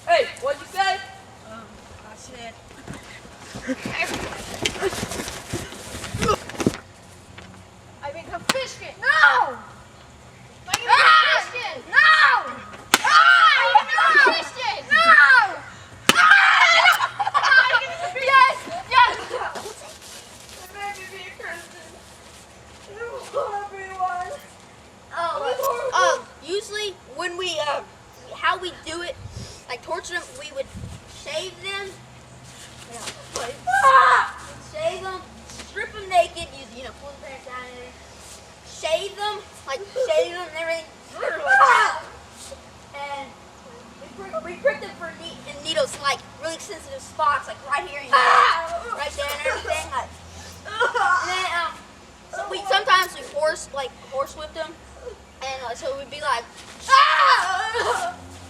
Hey, what'd you say? I said. I mean, come fishing. No! I mean, fishing. No! Ah! Fishing. No! Ah! Yes! Yes! Usually when we, how we do it, like torture them, we would shave them. Shave them, strip them naked, pull the pants down and everything. Shave them, shave them and everything. And we prick them for needles, like really sensitive spots, like right here, right there and everything. And then, sometimes we horse whip them, and so we'd be like,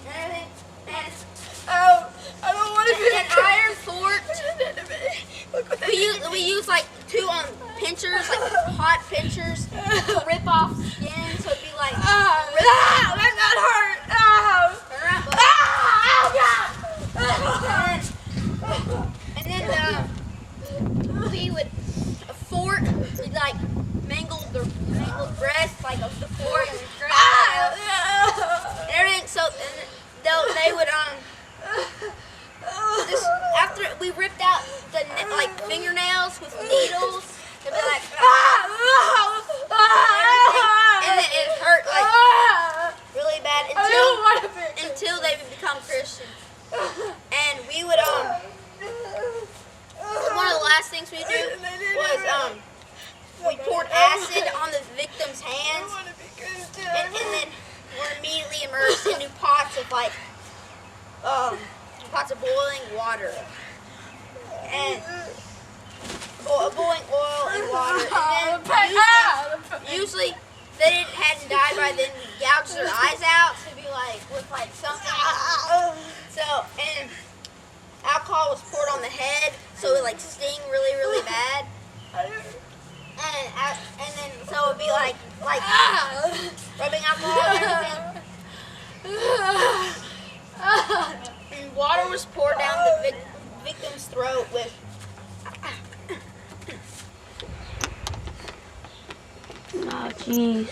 and everything, and I don't want to be an iron fork. We use like two pinchers, like hot pinchers, to rip off skin, so it'd be like, let that hurt. and then we would we'd like mangle the breast like of the fork and everything. So they would just after we ripped out the fingernails with needles, they'd be like and it hurt like really bad until they would become Christian. And we would one of the last things we do was we poured acid on the victim's hands, and then we're immediately immersed into pots of boiling water and boiling oil and water. And then usually they hadn't died by then. We gouged their eyes out to be with something. So and alcohol was poured on the head, so it sting really really bad. And then so it'd be like rubbing alcohol and everything. And water was poured down the victim's throat with. Oh, jeez.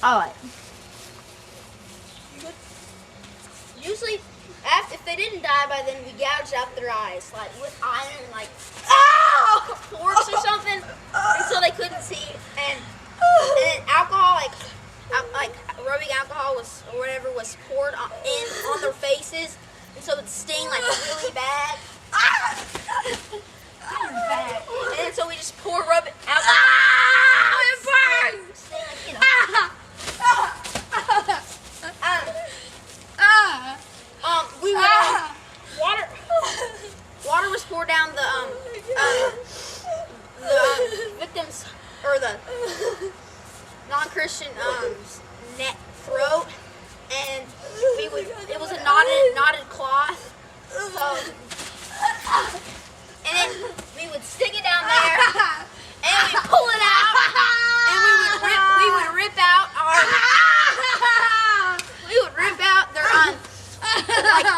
All right. Usually, if they didn't die by then, we gouged out their eyes, with iron, forks or something, until they couldn't see. And then alcohol, rubbing alcohol or whatever was poured on their faces, and so it'd sting really bad. And then so we just rub it alcohol. It burns. Sting we would water was poured down the victim's or the non-Christian throat, and it was a knotted cloth. So, and then we would stick it down there, and we'd pull it out, and we would rip out their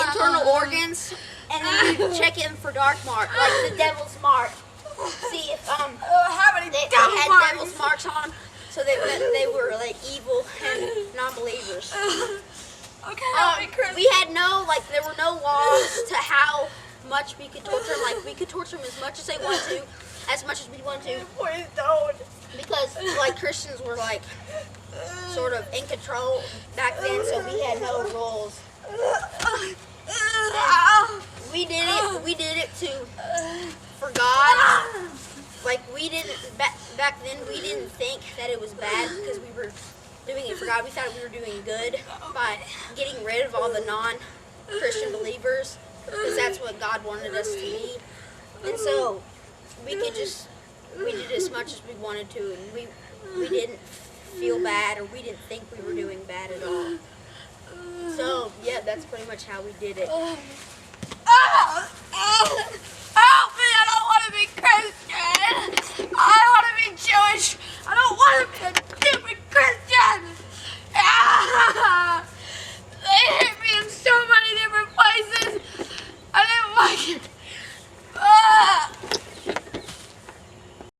internal organs, and then we'd check them for dark mark, like the devil's mark. See if how many they had devil's marks on them, so they were evil and non-believers. We had there were no laws to how much we could torture them. We could torture them as much as they wanted to, as much as we wanted to. Please don't. Because Christians were sort of in control back then, so we had no rules. And we did it for God. We didn't back then. We didn't think that it was bad because we were doing it for God. We thought we were doing good by getting rid of all the non-Christian believers, because that's what God wanted us to be. And so we did as much as we wanted to, and we didn't feel bad, or we didn't think we were doing bad at all. So yeah, that's pretty much how we did it. Help me! I don't want to be Christian. I want to be Jewish. I don't want to be